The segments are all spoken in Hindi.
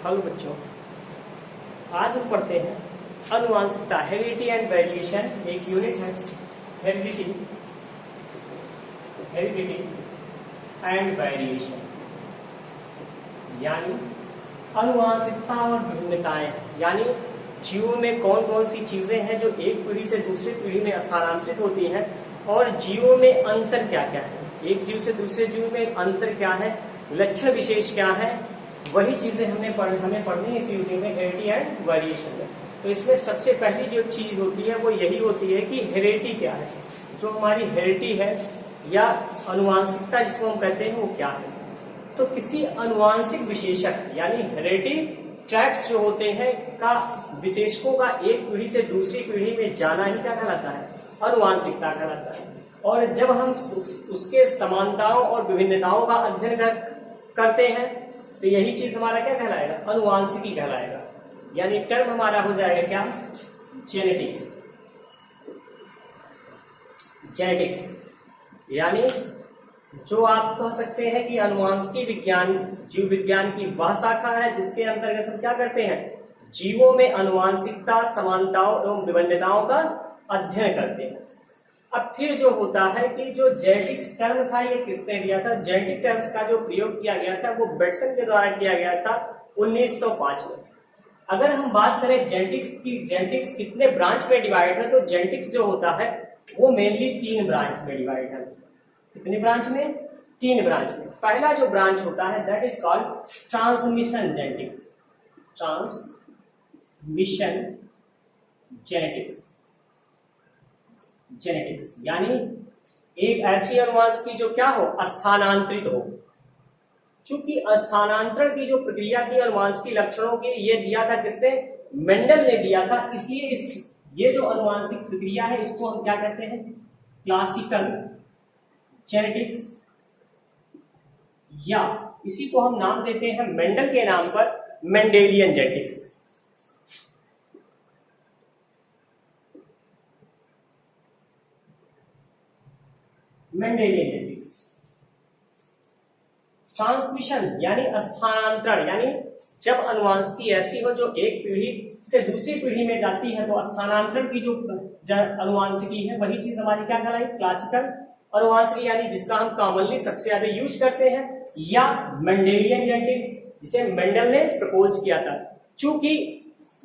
हेलो बच्चों, आज हम पढ़ते हैं अनुवांशिकता, हेरिडिटी एंड वेरिएशन। एक यूनिट है हेरिडिटी एंड वेरिएशन, यानी अनुवांशिकता और विभिन्नताएं, यानी जीवों में कौन कौन सी चीजें हैं जो एक पीढ़ी से दूसरी पीढ़ी में स्थानांतरित होती हैं और जीवों में अंतर क्या क्या है, एक जीव से दूसरे जीव में अंतर क्या है, लक्षण विशेष क्या है, वही चीजें हमें पढ़नी है इस यूनिट में, हेरिडिटी एंड वेरिएशन में। तो इसमें सबसे पहली जो चीज होती है वो यही होती है कि हेरिडिटी क्या है, जो हमारी हेरिडिटी है या अनुवांशिकता जिसको हम कहते हैं वो क्या है। तो किसी अनुवांशिक विशेषक यानी हेरिडिटी ट्रैक्ट्स जो होते हैं का विशेषकों का एक पीढ़ी से दूसरी पीढ़ी में जाना ही क्या कहलाता है, अनुवांशिकता कहलाता है। और जब हम उसके समानताओं और विभिन्नताओं का अध्ययन करते हैं तो यही चीज हमारा क्या कहलाएगा, अनुवांशिकी कहलाएगा। यानी टर्म हमारा हो जाएगा क्या, जेनेटिक्स। यानी जो आप कह सकते हैं कि अनुवांशिकी विज्ञान जीव विज्ञान की वह शाखा है जिसके अंतर्गत हम क्या करते हैं, जीवों में अनुवांशिकता, समानताओं एवं विभिन्नताओं का अध्ययन करते हैं। अब फिर जो होता है कि जो जेनेटिक्स टर्म था ये किसने दिया था, जेनेटिक टर्म्स का जो प्रयोग किया गया था वो बेटसन के द्वारा किया गया था 1905 में। अगर हम बात करें जेनेटिक्स की, जेनेटिक्स कितने ब्रांच में डिवाइड है, तो जेनेटिक्स जो होता है वो मेनली 3 ब्रांच में डिवाइड है। कितने ब्रांच में, 3 ब्रांच में। पहला जो ब्रांच होता है that is called transmission genetics, transmission genetics यानी एक ऐसी अनुवांशिकी जो क्या हो, स्थानांतरित हो। चूंकि स्थानांतरण की जो प्रक्रिया थी अनुवांशिकी लक्षणों की, ये दिया था किसने, मेंडल ने दिया था। इसलिए ये जो अनुवांशिक प्रक्रिया है इसको हम क्या कहते हैं, क्लासिकल जेनेटिक्स, या इसी को हम नाम देते हैं मेंडल के नाम पर Mendelian genetics. Mendelian genetics. Transmission यानी स्थानांतरण, यानी जब अनुवांशिकी ऐसी हो जो एक पीढ़ी से दूसरी पीढ़ी में जाती है तो स्थानांतरण की जो अनुवांशिकी है वही चीज हमारी क्या कहलाई, क्लासिकल अनुवांशिकी, यानी जिसका हम कॉमनली सबसे ज्यादा यूज करते हैं, या मेंडेलियन जेनेटिक्स जिसे मेंडल ने प्रपोज किया था। चूंकि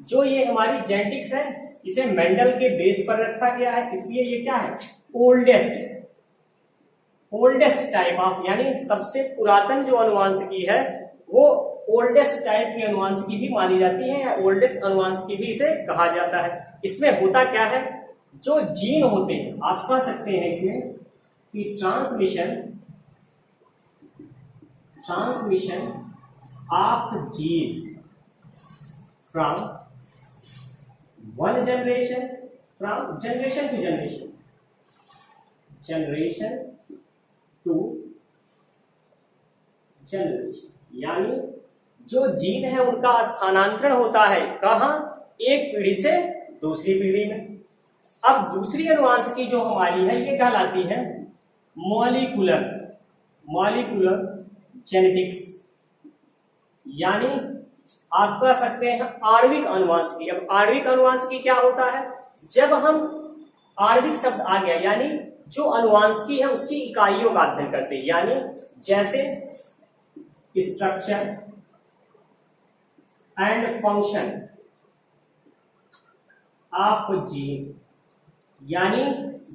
जो ये हमारी जेनेटिक्स है इसे मेंडल के बेस पर रखा गया है, इसलिए ये क्या है, ओल्डेस्ट टाइप ऑफ, यानी सबसे पुरातन जो अनुवांशिकी है वो ओल्डेस्ट टाइप की अनुवांशिकी भी मानी जाती है, या ओल्डेस्ट अनुवांशिकी भी इसे कहा जाता है। इसमें होता क्या है, जो जीन होते हैं आप कह सकते हैं इसमें कि transmission of gene from one generation to generation, यानी जो जीन है उनका स्थानांतरण होता है कहां, एक पीढ़ी से दूसरी पीढ़ी में। अब दूसरी अनुवांशिकी जो हमारी है ये कहलाती है मॉलिक्यूलर जेनेटिक्स, यानी आप कह सकते हैं आणविक अनुवांशिकी। अब आणविक अनुवांशिकी क्या होता है, जब हम आणविक शब्द आ गया यानी जो अनुवांशिकी है उसकी इकाइयों का अध्ययन करते हैं, यानी जैसे structure and function of gene, यानी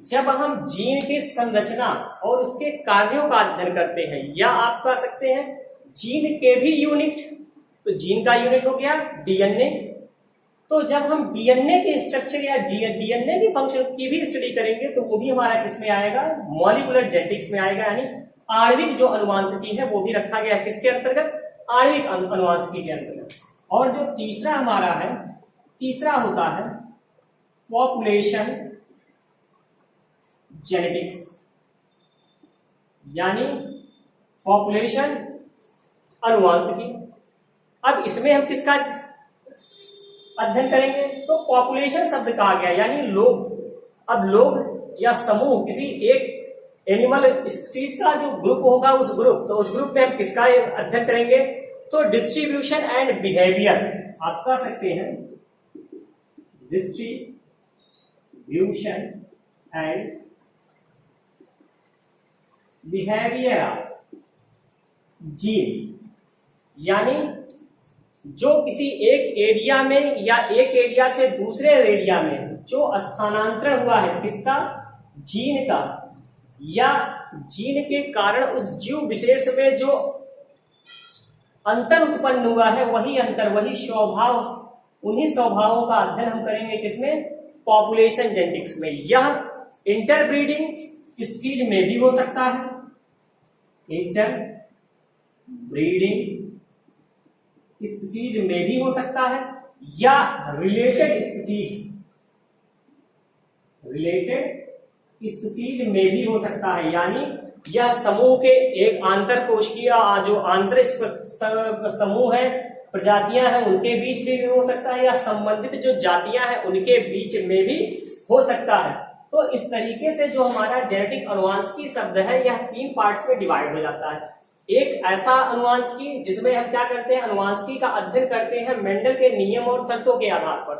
जब हम जीन की संरचना और उसके कार्यों का अध्ययन करते हैं, या आप कह सकते हैं जीन के भी यूनिट, तो जीन का यूनिट हो गया डीएनए। तो जब हम डीएनए के स्ट्रक्चर या डीएनए की फंक्शन की भी स्टडी करेंगे तो वो भी हमारा किसमें आएगा, मॉलिक्यूलर जेनेटिक्स में आएगा, यानी आणविक जो अनुवांशिकी है वो भी रखा गया है किसके अंतर्गत, आणविक अनुवांशिकी के अंतर्गत। और जो तीसरा हमारा है, तीसरा होता है पॉपुलेशन जेनेटिक्स, यानी पॉपुलेशन अनुवांशिकी। अब इसमें हम किसका अध्ययन करेंगे, तो पॉपुलेशन शब्द कहा गया यानी लोग। अब लोग या समूह, किसी एक एनिमल स्पीसीज का जो ग्रुप होगा उस ग्रुप, तो उस ग्रुप में हम किसका अध्ययन करेंगे, तो डिस्ट्रीब्यूशन एंड बिहेवियर आप कह सकते हैं, distribution and behaviour of gene, यानी जो किसी एक एरिया में या एक एरिया से दूसरे एरिया में जो स्थानांतरण हुआ है किसका, जीन का, या जीन के कारण उस जीव विशेष में जो अंतर उत्पन्न हुआ है, वही अंतर, वही स्वभाव, उन्हीं स्वभावों का अध्ययन हम करेंगे किसमें, पॉपुलेशन जेनेटिक्स में। यह इंटरब्रीडिंग स्पीशीज में भी हो सकता है, इंटरब्रीडिंग स्पीशीज में भी हो सकता है, या रिलेटेड स्पीशीज में भी हो सकता है, यानी यह समूह के एक आंतर कोशिकीय जो आंतर समूह है, प्रजातियां हैं, उनके बीच में भी हो सकता है, या संबंधित जो जातियां हैं उनके बीच में भी हो सकता है। तो इस तरीके से जो हमारा जेनेटिक अनुवांशिकी शब्द है यह 3 पार्ट्स में डिवाइड हो जाता है। एक ऐसा अनुवांशिकी जिसमें हम क्या करते हैं, अनुवांशिकी का अध्ययन करते हैं मेंडल के नियम और शर्तों के आधार पर।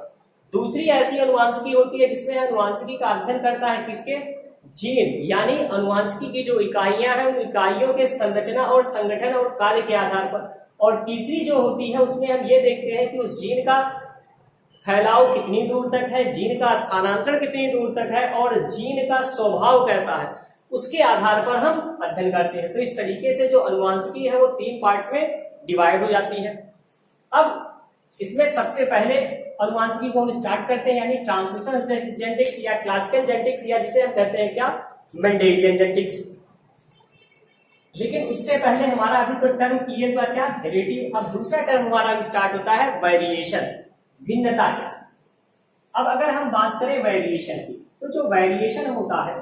दूसरी ऐसी अनुवांशिकी होती है जिसमें अनुवांशिकी का अध्ययन करता है किसके, जीन, यानी अनुवांशिकी की जो इकाइयां हैं उन इकाइयों के संरचना और संगठन और कार्य के आधार पर। और तीसरी जो होती है उसमें हम ये देखते हैं कि उस जीन का फैलाव कितनी दूर तक है, जीन का स्थानांतरण कितनी दूर तक है और जीन का स्वभाव कैसा है, उसके आधार पर हम अध्ययन करते हैं। तो इस तरीके से जो अनुवांशिकी है वो 3 पार्ट्स में डिवाइड हो जाती है। अब इसमें सबसे पहले अनुवांशिकी को हम स्टार्ट करते हैं, यानी ट्रांसमिशन जेनेटिक्स या क्लासिकल जेनेटिक्स, या जिसे हम कहते हैं क्या, मेंडेलियन जेनेटिक्स। लेकिन उससे पहले हमारा अभी तो टर्म क्लियर हुआ क्या, हेरिडिटी। अब दूसरा टर्म हमारा स्टार्ट होता है वेरिएशन, भिन्नता। अब अगर हम बात करें वेरिएशन की, तो जो वेरिएशन होता है,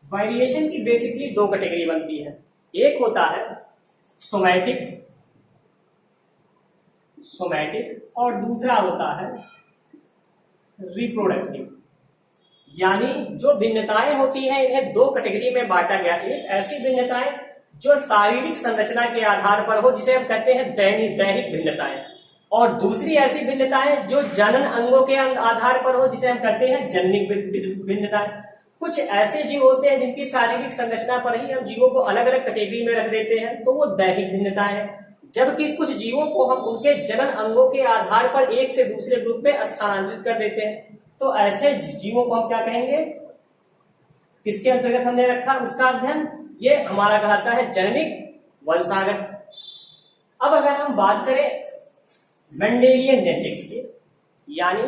वेरिएशन की बेसिकली 2 कैटेगरी बनती है। एक होता है सोमैटिक और दूसरा होता है रिप्रोडक्टिव। यानी जो भिन्नताएं होती हैं इन्हें 2 कैटेगरी में बांटा गया। एक ऐसी भिन्नताएं जो शारीरिक संरचना के आधार पर हो, जिसे हम कहते हैं दैहिक भिन्नताएं, और दूसरी ऐसी भिन्नताएं जो जनन अंगों के आधार पर हो, जिसे हम कहते हैं जनिक भिन्नताएं। कुछ ऐसे जीव होते हैं जिनकी शारीरिक संरचना पर ही हम जीवों को अलग अलग कैटेगरी में रख देते हैं, तो वो दैहिक भिन्नताएं हैं। जबकि कुछ जीवों को हम उनके जनन अंगों के आधार पर एक से दूसरे ग्रुप में स्थानांतरित कर देते हैं। तो ऐसे जीवों को हम क्या कहेंगे, किसके अंतर्गत हमने रखा उसका अध्ययन, ये हमारा कहलाता है जननिक वंशागत। अब अगर हम बात करें मेंडेलियन जेनेटिक्स की, यानी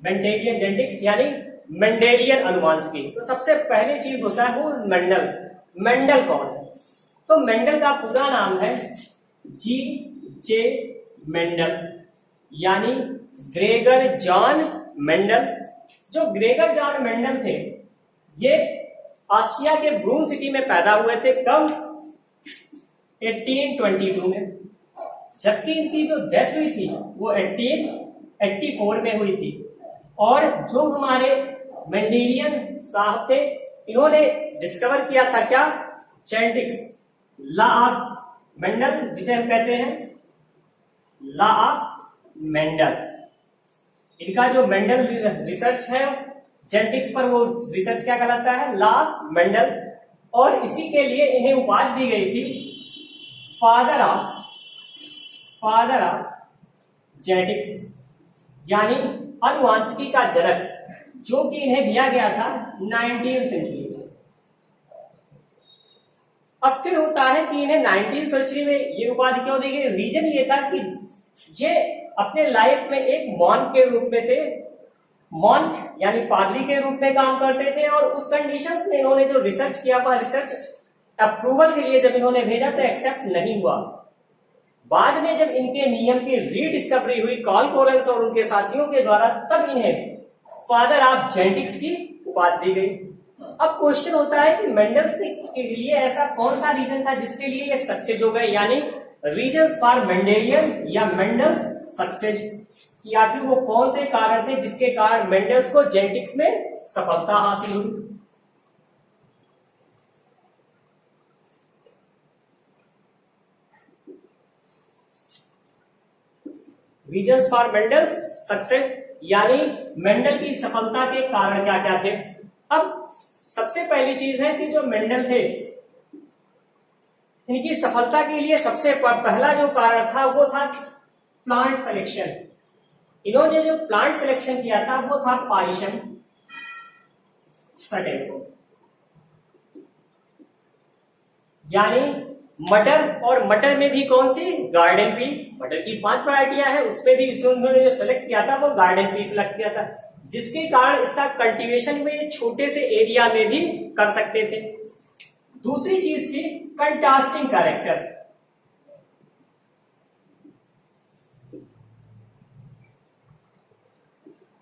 मेंडेलियन जेनेटिक्स यानी मेंडेलियन अनुवांशिकी, तो सबसे पहली चीज होता है वो मेंडल। मेंडल कौन है, तो मेंडल का पूरा नाम है G.J. मेंडल, यानी ग्रेगर जॉन मेंडल। जो ग्रेगर जॉन मेंडल थे ये ऑस्ट्रिया के ब्रून सिटी में पैदा हुए थे, कब, 1822 में। जबकि इनकी जो डेथ हुई थी वो 1884 में हुई थी। और जो हमारे मेंडेलियन साहब थे इन्होंने डिस्कवर किया था क्या, जेनेटिक्स, लॉ ऑफ मेंडल, जिसे हम कहते हैं लॉ ऑफ मेंडल। इनका जो मेंडल रिसर्च है जेनेटिक्स पर, वो रिसर्च क्या कहलाता है, लॉ ऑफ मेंडल। और इसी के लिए इन्हें उपाधि दी गई थी फादर ऑफ जेनेटिक्स, यानी अनुवांशिकी का जनक, जो कि इन्हें दिया गया था 19वीं सेंचुरी में। अब फिर होता है कि इन्हें 19वीं सेंचुरी में ये उपाधि क्यों दी गई, रीजन ये था कि ये अपने लाइफ में एक मॉन्क के रूप में थे, मॉन्क यानी पादरी के रूप में काम करते थे। और उस कंडीशंस में इन्होंने जो रिसर्च किया वह रिसर्च अप्रूवल के लिए जब इन्होंने भेजा तो एक्सेप्ट नहीं हुआ। बाद में जब इनके नियम की रीडिस्कवरी हुई कार्ल कोरेंस और उनके साथियों के द्वारा, तब इन्हें फादर ऑफ जेनेटिक्स की उपाधि दी गई। अब क्वेश्चन होता है कि मेंडल्स के लिए ऐसा कौन सा रीजन था जिसके लिए ये सक्सेस हो गए, यानी रीजन्स फॉर मेंडेलियन या मेंडल्स सक्सेस, कि आखिर वो कौन से कारण थे जिसके कारण मेंडल्स को जेनेटिक्स में सफलता हासिल हुई। रीजंस फॉर मेंडल्स सक्सेस, यानी मेंडल की सफलता के कारण क्या क्या थे। अब सबसे पहली चीज है कि जो मेंडल थे, इनकी सफलता के लिए सबसे पहला जो कारण था वो था प्लांट सिलेक्शन। इन्होंने जो प्लांट सिलेक्शन किया था वो था पाइशन सटेको, यानी मटर, और मटर में भी कौन सी, गार्डन पी। मटर की 5 वैरायटियां हैं, उसमें भी उन्होंने जो सेलेक्ट किया था वो गार्डन पी सेलेक्ट किया था, जिसके कारण इसका कल्टीवेशन में छोटे से एरिया में भी कर सकते थे। दूसरी चीज थी कंट्रास्टिंग कैरेक्टर।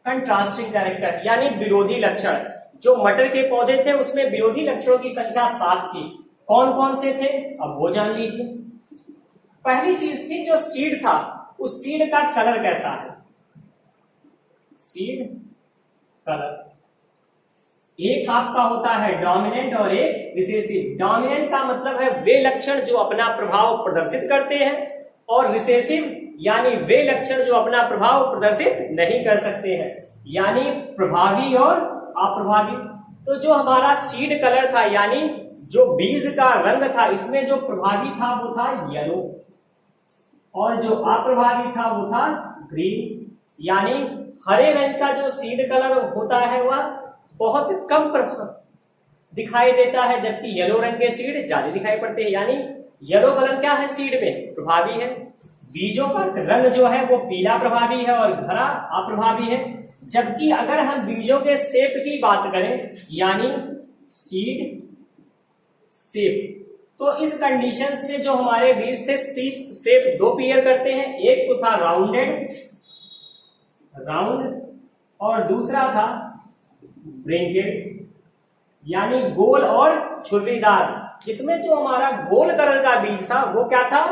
कंट्रास्टिंग कैरेक्टर यानी विरोधी लक्षण। जो मटर के पौधे थे उसमें विरोधी लक्षणों की संख्या 7 थी। कौन कौन से थे अब वो जान लीजिए। पहली चीज थी जो सीड था, उस सीड का कलर कैसा है, सीड कलर। एक आपका होता है डोमिनेंट और एक रिसेसिव। डोमिनेंट का मतलब है वे लक्षण जो अपना प्रभाव प्रदर्शित करते हैं, और रिसेसिव यानी वे लक्षण जो अपना प्रभाव प्रदर्शित नहीं कर सकते हैं, यानी प्रभावी और अप्रभावी। तो जो हमारा सीड कलर था यानी जो बीज का रंग था, इसमें जो प्रभावी था वो था येलो, और जो अप्रभावी था वो था ग्रीन। यानी हरे रंग का जो सीड कलर होता है वह बहुत कम दिखाई देता है, जबकि येलो रंग के सीड ज्यादा दिखाई पड़ते हैं। यानी येलो कलर क्या है, सीड में प्रभावी है। बीजों का रंग जो है वो पीला प्रभावी है और हरा अप्रभावी है। जबकि अगर हम बीजों के शेप की बात करें, यानी सीड शेप, तो इस कंडीशंस में जो हमारे बीज थे शेप 2 पेयर करते हैं। एक तो था राउंडेड, राउंड, और दूसरा था ब्रेकेड, यानी गोल और छुर्रीदार। इसमें जो हमारा गोल कलर का बीज था वो क्या था,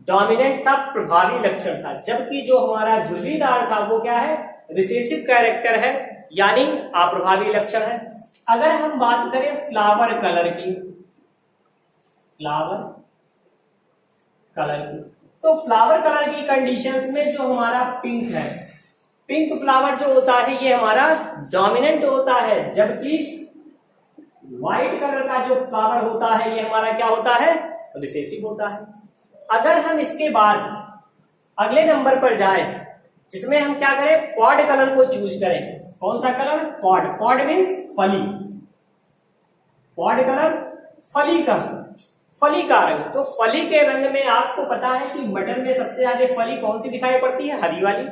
डोमिनेंट था, प्रभावी लक्षण था। जबकि जो हमारा झुर्रीदार था वो क्या है, रिसेसिव कैरेक्टर है, यानी अप्रभावी लक्षण है। अगर हम बात करें फ्लावर कलर की, फ्लावर कलर की, तो फ्लावर कलर की कंडीशंस में जो हमारा पिंक है, पिंक फ्लावर जो होता है ये हमारा डोमिनेंट होता है, जबकि व्हाइट कलर का जो फ्लावर होता है ये हमारा क्या होता है, रिसेसिव होता है। अगर हम इसके बाद अगले नंबर पर जाएं, जिसमें हम क्या करें, पॉड कलर को चूज करें। कौन सा कलर, पॉड। पॉड मीन्स फली, पॉड कलर फली का, फली का रंग। तो फली के रंग में आपको पता है कि मटर में सबसे ज्यादा फली कौन सी दिखाई पड़ती है, हरी वाली,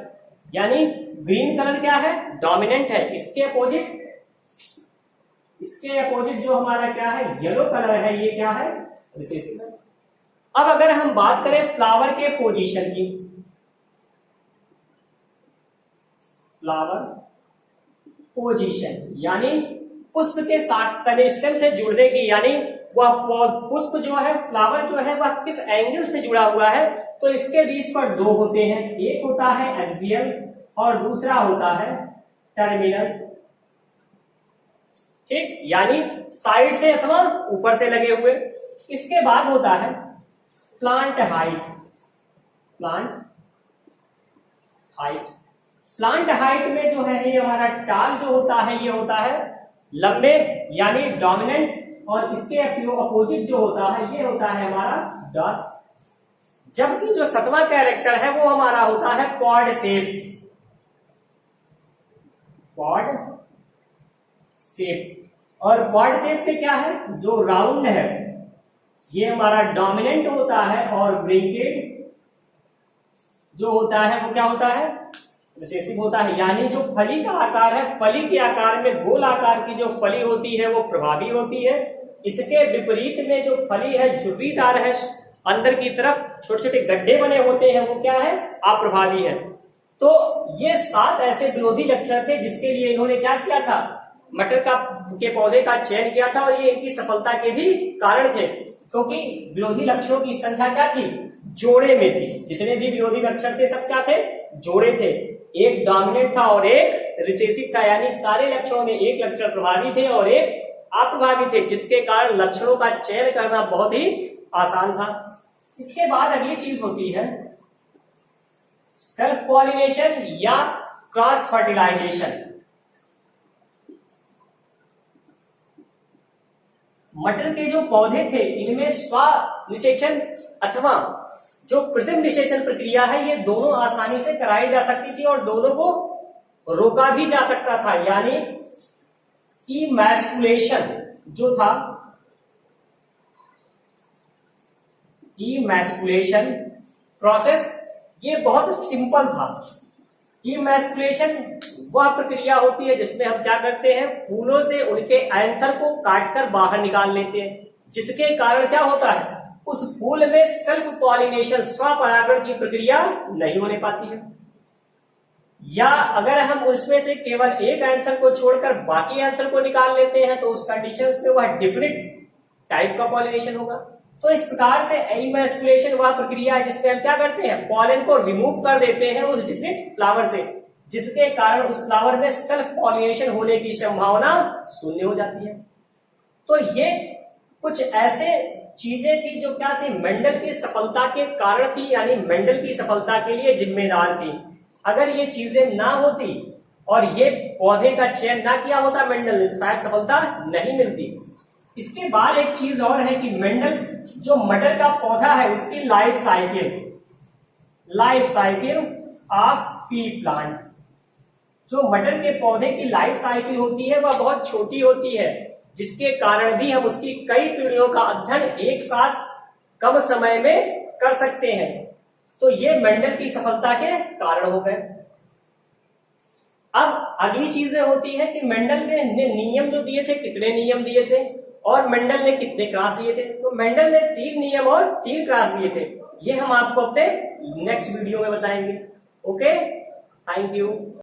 यानी ग्रीन कलर क्या है, डोमिनेंट है। इसके अपोजिट जो हमारा क्या है, येलो कलर है, ये क्या है, रिसेसिव है। अब अगर हम बात करें फ्लावर के पोजीशन की, फ्लावर पोजीशन यानी पुष्प के साथ तने स्टेम से जुड़ने की, यानी वह पुष्प जो है, फ्लावर जो है वह किस एंगल से जुड़ा हुआ है। तो इसके बीच पर 2 होते हैं, एक होता है एक्सियल और दूसरा होता है टर्मिनल। ठीक, यानी साइड से अथवा ऊपर से लगे हुए। इसके बाद होता है plant height, plant height. Plant height में जो है ये हमारा टाल जो होता है ये होता है लंबे यानी डोमिनेंट, और इसके अपोजिट जो होता है ये होता है हमारा डॉट। जबकि जो 7वां कैरेक्टर है वो हमारा होता है पॉड शेप, पॉड शेप। और पॉड शेप पे क्या है, जो राउंड है ये हमारा डोमिनेंट होता है, और ब्रेकेड जो होता है वो क्या होता है, रिसेसिव होता है। यानी जो फली का आकार है, फली के आकार में गोल आकार की जो फली होती है वो प्रभावी होती है। इसके विपरीत में जो फली है झुर्रीदार है, अंदर की तरफ छोटे छोटे गड्ढे बने होते हैं, वो क्या है, अप्रभावी है। तो ये 7 ऐसे विरोधी लक्षण थे जिसके लिए इन्होंने क्या किया था, मटर के पौधे का चयन किया था, और ये इनकी सफलता के भी कारण थे, क्योंकि विरोधी लक्षणों की संख्या क्या थी, जोड़े में थी। जितने भी विरोधी लक्षण थे सब क्या थे, जोड़े थे। एक डोमिनेंट था और एक रिसेसिव था, यानी सारे लक्षणों में एक लक्षण प्रभावी थे और एक अप्रभावी थे, जिसके कारण लक्षणों का चयन करना बहुत ही आसान था। इसके बाद अगली चीज होती है सेल्फ पॉलिनेशन या क्रॉस फर्टिलाइजेशन। मटर के जो पौधे थे इनमें स्व निषेचन अथवा जो कृत्रिम निषेचन प्रक्रिया है, ये दोनों आसानी से कराई जा सकती थी और दोनों को रोका भी जा सकता था। यानी इमैस्कुलेशन जो था, इमैस्कुलेशन प्रोसेस, ये बहुत सिंपल था। इमैस्कुलेशन वह प्रक्रिया होती है जिसमें हम क्या करते हैं, फूलों से उनके एंथर को काटकर बाहर निकाल लेते हैं, जिसके कारण क्या होता है, उस फूल में सेल्फ पॉलिनेशन, स्वपरागण की प्रक्रिया नहीं होने पाती है। या अगर हम उसमें से केवल एक एंथर को छोड़कर बाकी एंथर को निकाल लेते हैं तो उस कंडीशंस में वह डिफरेंट टाइप का पॉलिनेशन होगा। तो इस प्रकार से इमैस्कुलेशन वह प्रक्रिया है जिसमें हम क्या करते हैं, पॉलन को रिमूव कर देते हैं उस डिफरेंट फ्लावर से, जिसके कारण उस फ्लावर में सेल्फ पॉलिनेशन होने की संभावना शून्य हो जाती है। तो ये कुछ ऐसे चीजें थी जो क्या थी, मेंडल की सफलता के कारण थी, यानी मेंडल की सफलता के लिए जिम्मेदार थी। अगर ये चीजें ना होती और ये पौधे का चयन ना किया होता मेंडल ने, शायद सफलता नहीं मिलती। इसके बाद एक चीज और है कि मेंडल जो मटर का पौधा है उसकी life cycle of P plant, जो मटर के पौधे की लाइफ साइकिल होती है वह बहुत छोटी होती है, जिसके कारण भी हम उसकी कई पीढ़ियों का अध्ययन एक साथ कम समय में कर सकते हैं। तो ये मेंडल की सफलता के कारण हो गए। अब अगली चीजें होती है कि मेंडल ने नियम जो दिए थे, कितने नियम दिए थे और मेंडल ने कितने क्रास दिए थे। तो मेंडल ने 3 नियम और 3 क्रास दिए थे। ये हम आपको अपने नेक्स्ट वीडियो में बताएंगे। Okay, thank you.